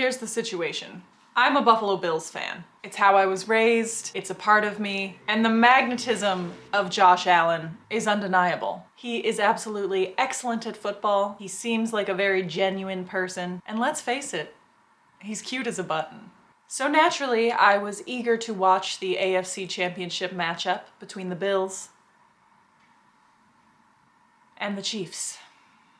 here's the situation. I'm a Buffalo Bills fan. It's how I was raised, it's a part of me, and the magnetism of Josh Allen is undeniable. He is absolutely excellent at football, he seems like a very genuine person, and let's face it, he's cute as a button. So naturally, I was eager to watch the AFC Championship matchup between the Bills and the Chiefs.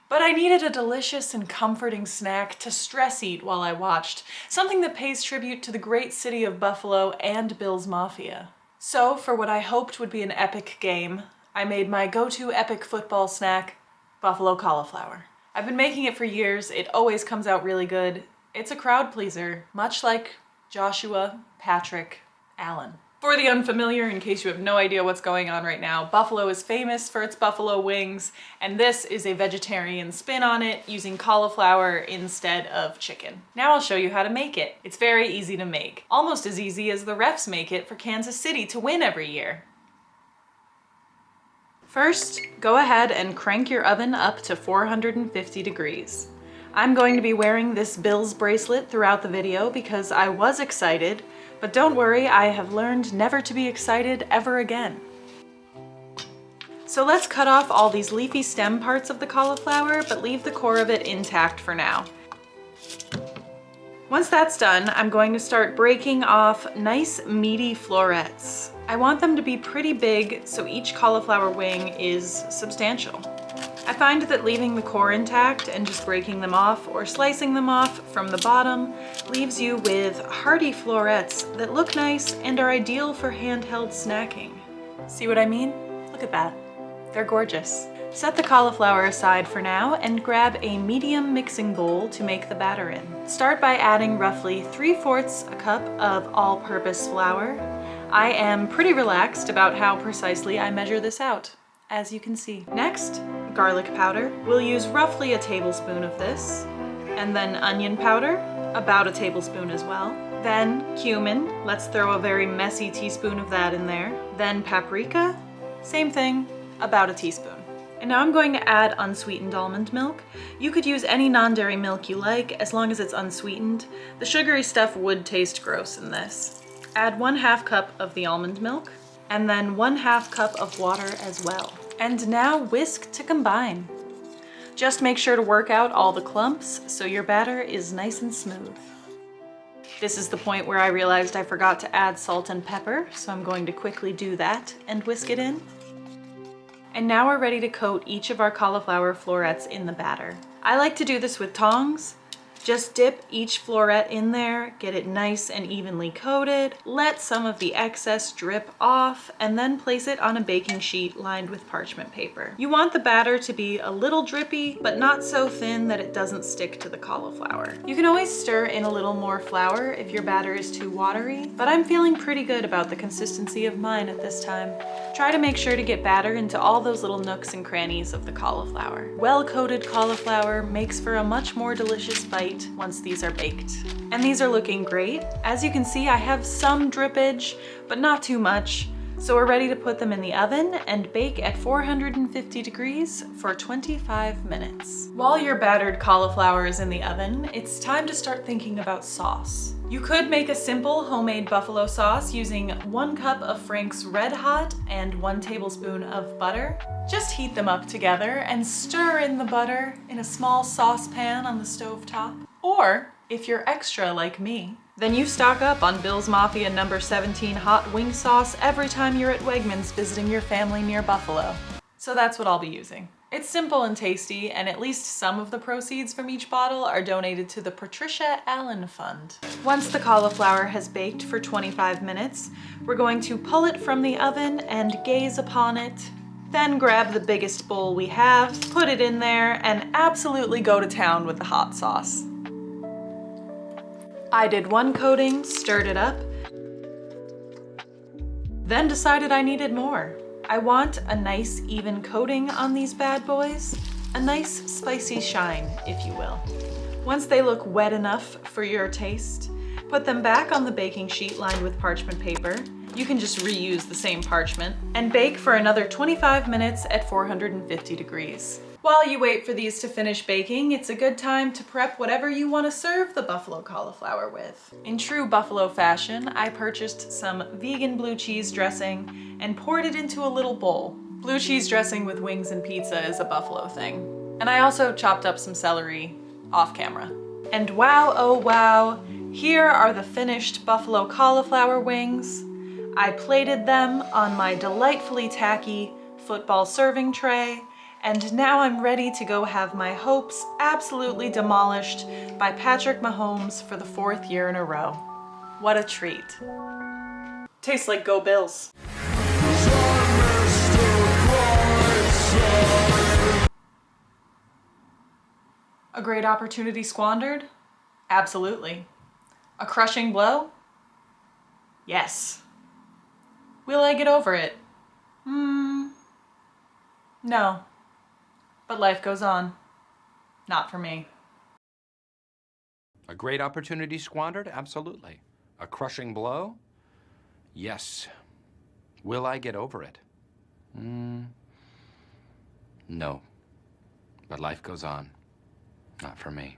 But I needed a delicious and comforting snack to stress eat while I watched, something that pays tribute to the great city of Buffalo and Bills Mafia. So, for what I hoped would be an epic game, I made my go-to epic football snack, buffalo cauliflower. I've been making it for years, it always comes out really good. It's a crowd pleaser, much like Joshua Patrick Allen. For the unfamiliar, in case you have no idea what's going on right now, Buffalo is famous for its buffalo wings, and this is a vegetarian spin on it using cauliflower instead of chicken. Now I'll show you how to make it. It's very easy to make, almost as easy as the refs make it for Kansas City to win every year. First, go ahead and crank your oven up to 450 degrees. I'm going to be wearing this Bills bracelet throughout the video because I was excited, but don't worry, I have learned never to be excited ever again. So let's cut off all these leafy stem parts of the cauliflower, but leave the core of it intact for now. Once that's done, I'm going to start breaking off nice meaty florets. I want them to be pretty big so each cauliflower wing is substantial. I find that leaving the core intact and just breaking them off or slicing them off from the bottom leaves you with hearty florets that look nice and are ideal for handheld snacking. See what I mean? Look at that. They're gorgeous. Set the cauliflower aside for now and grab a medium mixing bowl to make the batter in. Start by adding roughly 3/4 a cup of all-purpose flour. I am pretty relaxed about how precisely I measure this out, as you can see. Next, garlic powder. We'll use roughly a tablespoon of this. And then onion powder, about a tablespoon as well. Then cumin, let's throw a very messy teaspoon of that in there. Then paprika, same thing, about a teaspoon. And now I'm going to add unsweetened almond milk. You could use any non-dairy milk you like, as long as it's unsweetened. The sugary stuff would taste gross in this. Add 1/2 cup of the almond milk, and then 1/2 cup of water as well. And now whisk to combine. Just make sure to work out all the clumps so your batter is nice and smooth. This is the point where I realized I forgot to add salt and pepper, so I'm going to quickly do that and whisk it in. And now we're ready to coat each of our cauliflower florets in the batter. I like to do this with tongs. Just dip each floret in there, get it nice and evenly coated, let some of the excess drip off, and then place it on a baking sheet lined with parchment paper. You want the batter to be a little drippy, but not so thin that it doesn't stick to the cauliflower. You can always stir in a little more flour if your batter is too watery, but I'm feeling pretty good about the consistency of mine at this time. Try to make sure to get batter into all those little nooks and crannies of the cauliflower. Well-coated cauliflower makes for a much more delicious bite once these are baked. And these are looking great. As you can see, I have some drippage, but not too much. So we're ready to put them in the oven and bake at 450 degrees for 25 minutes. While your battered cauliflower is in the oven, it's time to start thinking about sauce. You could make a simple homemade buffalo sauce using 1 cup of Frank's Red Hot and 1 tablespoon of butter. Just heat them up together and stir in the butter in a small saucepan on the stove top. Or, if you're extra like me, then you stock up on Bills Mafia No. 17 hot wing sauce every time you're at Wegmans visiting your family near Buffalo. So that's what I'll be using. It's simple and tasty, and at least some of the proceeds from each bottle are donated to the Patricia Allen Fund. Once the cauliflower has baked for 25 minutes, we're going to pull it from the oven and gaze upon it. Then grab the biggest bowl we have, put it in there, and absolutely go to town with the hot sauce. I did 1 coating, stirred it up, then decided I needed more. I want a nice even coating on these bad boys, a nice spicy shine, if you will. Once they look wet enough for your taste, put them back on the baking sheet lined with parchment paper. You can just reuse the same parchment, and bake for another 25 minutes at 450 degrees. While you wait for these to finish baking, it's a good time to prep whatever you want to serve the buffalo cauliflower with. In true buffalo fashion, I purchased some vegan blue cheese dressing and poured it into a little bowl. Blue cheese dressing with wings and pizza is a buffalo thing. And I also chopped up some celery off camera. And wow, oh wow, here are the finished buffalo cauliflower wings. I plated them on my delightfully tacky football serving tray, and now I'm ready to go have my hopes absolutely demolished by Patrick Mahomes for the 4th year in a row. What a treat. Tastes like Go Bills. A great opportunity squandered? Absolutely. A crushing blow? Yes. Will I get over it? No. But life goes on. Not for me. A great opportunity squandered? Absolutely. A crushing blow? Yes. Will I get over it? No. But life goes on. Not for me.